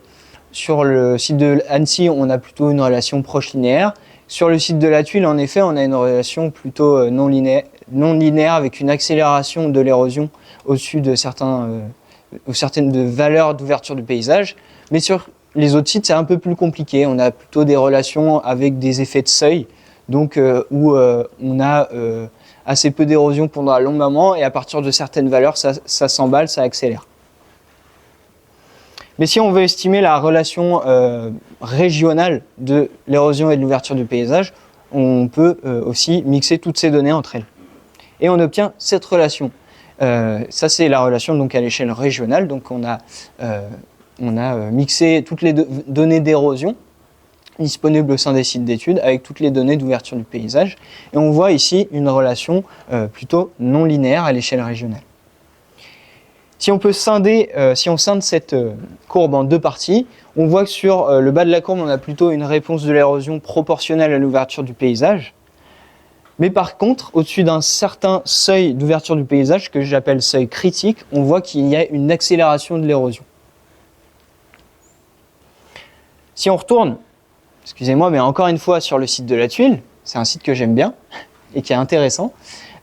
site de Annecy, on a plutôt une relation proche linéaire. Sur le site de la Tuile, en effet, on a une relation plutôt non linéaire avec une accélération de l'érosion au-dessus de certaines valeurs d'ouverture du paysage. Mais sur les autres sites, c'est un peu plus compliqué. On a plutôt des relations avec des effets de seuil, donc où on a assez peu d'érosion pendant un long moment et à partir de certaines valeurs, ça s'emballe, ça accélère. Mais si on veut estimer la relation régionale de l'érosion et de l'ouverture du paysage, on peut aussi mixer toutes ces données entre elles. Et on obtient cette relation. Ça, c'est la relation donc, à l'échelle régionale. Donc, on a mixé toutes les données d'érosion disponibles au sein des sites d'études avec toutes les données d'ouverture du paysage. Et on voit ici une relation plutôt non linéaire à l'échelle régionale. Si on scinde cette courbe en deux parties, on voit que sur le bas de la courbe, on a plutôt une réponse de l'érosion proportionnelle à l'ouverture du paysage. Mais par contre, au-dessus d'un certain seuil d'ouverture du paysage, que j'appelle seuil critique, on voit qu'il y a une accélération de l'érosion. Si on retourne, excusez-moi, mais encore une fois sur le site de la Tuile, c'est un site que j'aime bien et qui est intéressant,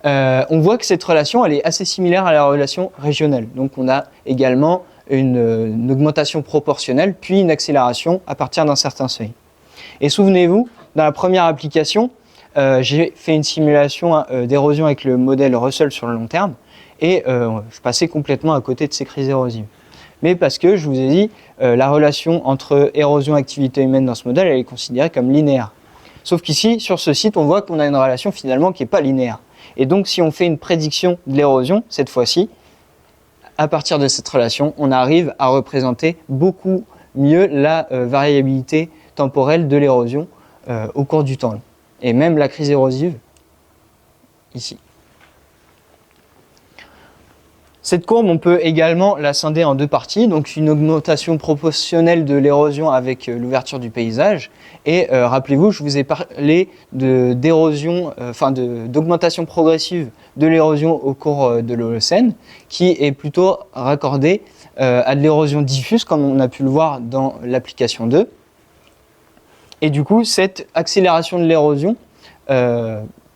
on voit que cette relation elle est assez similaire à la relation régionale. Donc on a également une augmentation proportionnelle, puis une accélération à partir d'un certain seuil. Et souvenez-vous, dans la première application, j'ai fait une simulation d'érosion avec le modèle Russell sur le long terme, et je passais complètement à côté de ces crises érosives. Mais parce que, je vous ai dit, la relation entre érosion et activité humaine dans ce modèle, elle est considérée comme linéaire. Sauf qu'ici, sur ce site, on voit qu'on a une relation finalement qui n'est pas linéaire. Et donc, si on fait une prédiction de l'érosion, cette fois-ci, à partir de cette relation, on arrive à représenter beaucoup mieux la variabilité temporelle de l'érosion au cours du temps. Et même la crise érosive, ici. Cette courbe, on peut également la scinder en deux parties, donc une augmentation proportionnelle de l'érosion avec l'ouverture du paysage. Et rappelez-vous, je vous ai parlé d'augmentation progressive de l'érosion au cours de l'Holocène, qui est plutôt raccordée à de l'érosion diffuse, comme on a pu le voir dans l'application 2. Et du coup, cette accélération de l'érosion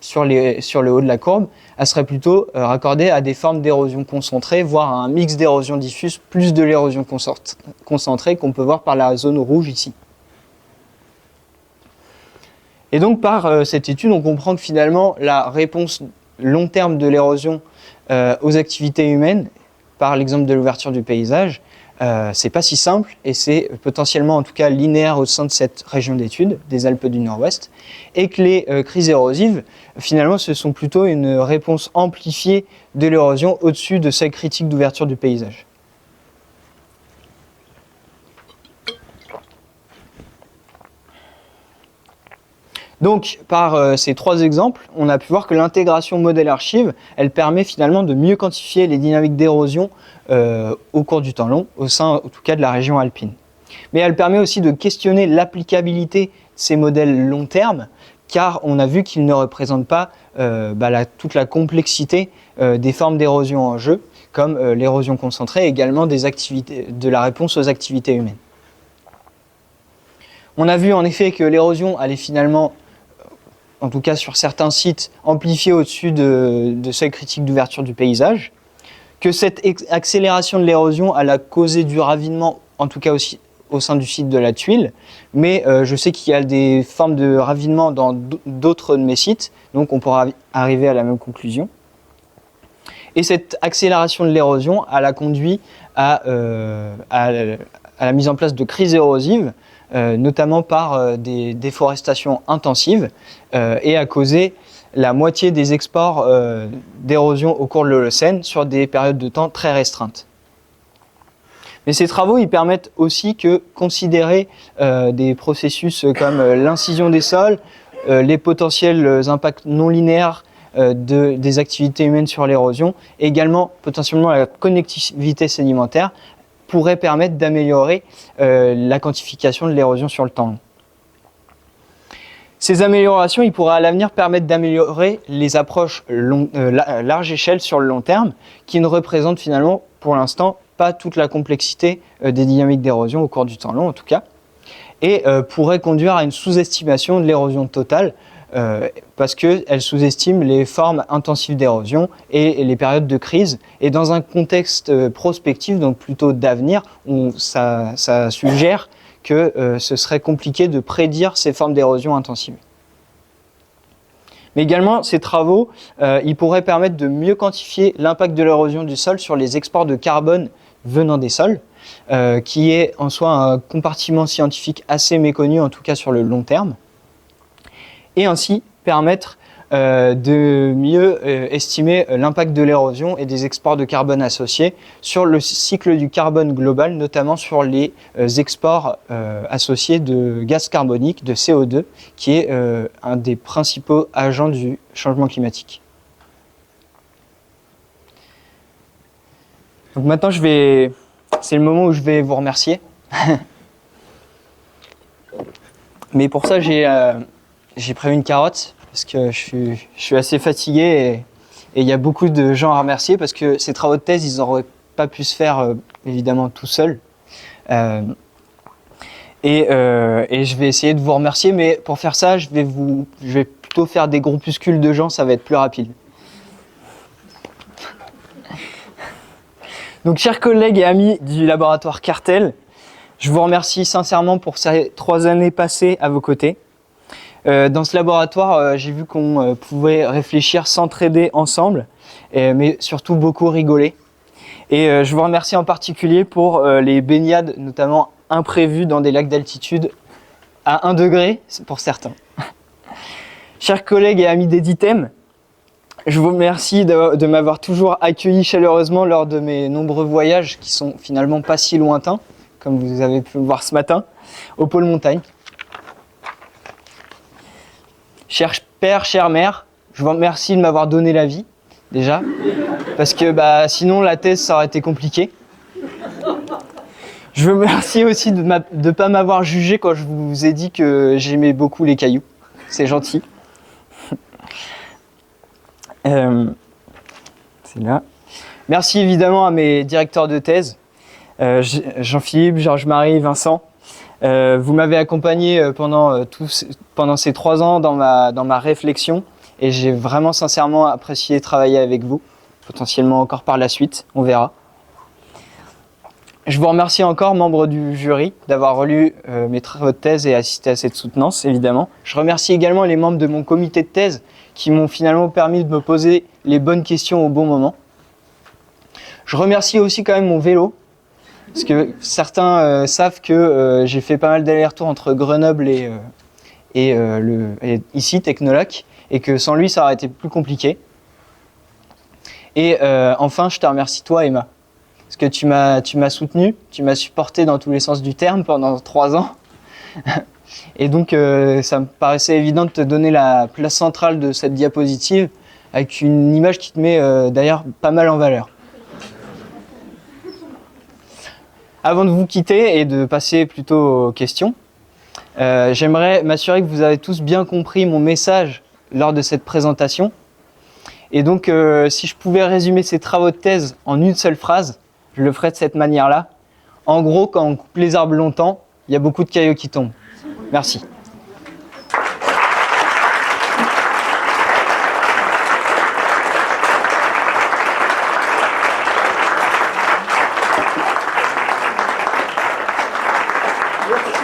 sur le haut de la courbe, elle serait plutôt raccordée à des formes d'érosion concentrée, voire à un mix d'érosion diffuse plus de l'érosion concentrée qu'on peut voir par la zone rouge ici. Et donc par cette étude, on comprend que finalement la réponse long terme de l'érosion aux activités humaines, par l'exemple de l'ouverture du paysage, c'est pas si simple et c'est potentiellement en tout cas linéaire au sein de cette région d'études des Alpes du Nord-Ouest, et que les crises érosives finalement ce sont plutôt une réponse amplifiée de l'érosion au-dessus de seuil critique d'ouverture du paysage. Donc, par ces 3 exemples, on a pu voir que l'intégration modèle-archive, elle permet finalement de mieux quantifier les dynamiques d'érosion au cours du temps long, au sein, en tout cas, de la région alpine. Mais elle permet aussi de questionner l'applicabilité de ces modèles long terme, car on a vu qu'ils ne représentent pas toute la complexité des formes d'érosion en jeu, comme l'érosion concentrée et également de la réponse aux activités humaines. On a vu en effet que l'érosion allait finalement, en tout cas sur certains sites, amplifier au-dessus de seuil critique d'ouverture du paysage, que cette accélération de l'érosion allait causer du ravinement, en tout cas aussi au sein du site de la Tuile, mais je sais qu'il y a des formes de ravinement dans d'autres de mes sites, donc on pourra arriver à la même conclusion. Et cette accélération de l'érosion, elle a conduit à la mise en place de crises érosives, notamment par des déforestations intensives, et a causé la moitié des exports d'érosion au cours de l'Holocène sur des périodes de temps très restreintes. Mais ces travaux ils permettent aussi que considérer des processus comme l'incision des sols, les potentiels impacts non linéaires des activités humaines sur l'érosion, et également potentiellement la connectivité sédimentaire, pourrait permettre d'améliorer la quantification de l'érosion sur le temps long. Ces améliorations ils pourraient à l'avenir permettre d'améliorer les approches large échelle sur le long terme, qui ne représentent finalement pour l'instant pas toute la complexité des dynamiques d'érosion au cours du temps long en tout cas, et pourraient conduire à une sous-estimation de l'érosion totale, parce qu'elle sous-estime les formes intensives d'érosion et les périodes de crise. Et dans un contexte prospectif, donc plutôt d'avenir, ça suggère que ce serait compliqué de prédire ces formes d'érosion intensive. Mais également, ces travaux ils pourraient permettre de mieux quantifier l'impact de l'érosion du sol sur les exports de carbone venant des sols, qui est en soi un compartiment scientifique assez méconnu, en tout cas sur le long terme, et ainsi permettre de mieux estimer l'impact de l'érosion et des exports de carbone associés sur le cycle du carbone global, notamment sur les exports associés de gaz carbonique, de CO2, qui est un des principaux agents du changement climatique. Donc maintenant, c'est le moment où je vais vous remercier. Mais pour ça, j'ai prévu une carotte, parce que je suis assez fatigué et il y a beaucoup de gens à remercier, parce que ces travaux de thèse, ils n'auraient pas pu se faire évidemment tout seuls. Et je vais essayer de vous remercier, mais pour faire ça, je vais plutôt faire des groupuscules de gens, ça va être plus rapide. Donc, chers collègues et amis du laboratoire Cartel, je vous remercie sincèrement pour ces 3 années passées à vos côtés. Dans ce laboratoire, j'ai vu qu'on pouvait réfléchir, s'entraider ensemble, mais surtout beaucoup rigoler. Et je vous remercie en particulier pour les baignades, notamment imprévues dans des lacs d'altitude à 1 degré pour certains. Chers collègues et amis d'Editem, je vous remercie de m'avoir toujours accueilli chaleureusement lors de mes nombreux voyages qui sont finalement pas si lointains, comme vous avez pu le voir ce matin, au pôle montagne. Cher père, chère mère, je vous remercie de m'avoir donné la vie, déjà, parce que sinon la thèse ça aurait été compliqué. Je vous remercie aussi de ne pas m'avoir jugé quand je vous ai dit que j'aimais beaucoup les cailloux. C'est gentil. C'est là. Merci évidemment à mes directeurs de thèse, Jean-Philippe, Georges-Marie, Vincent. Vous m'avez accompagné pendant ces 3 ans dans ma réflexion, et j'ai vraiment sincèrement apprécié travailler avec vous, potentiellement encore par la suite, on verra. Je vous remercie encore, membres du jury, d'avoir relu mes travaux de thèse et assisté à cette soutenance, évidemment. Je remercie également les membres de mon comité de thèse qui m'ont finalement permis de me poser les bonnes questions au bon moment. Je remercie aussi quand même mon vélo, parce que certains savent que j'ai fait pas mal d'allers-retours entre Grenoble et ici, Technolac, et que sans lui, ça aurait été plus compliqué. Et enfin, je te remercie toi, Emma, parce que tu m'as soutenu, tu m'as supporté dans tous les sens du terme pendant 3 ans. Et donc, ça me paraissait évident de te donner la place centrale de cette diapositive avec une image qui te met d'ailleurs pas mal en valeur. Avant de vous quitter et de passer plutôt aux questions, j'aimerais m'assurer que vous avez tous bien compris mon message lors de cette présentation. Et donc, si je pouvais résumer ces travaux de thèse en une seule phrase, je le ferais de cette manière-là. En gros, quand on coupe les arbres longtemps, il y a beaucoup de cailloux qui tombent. Merci. Merci.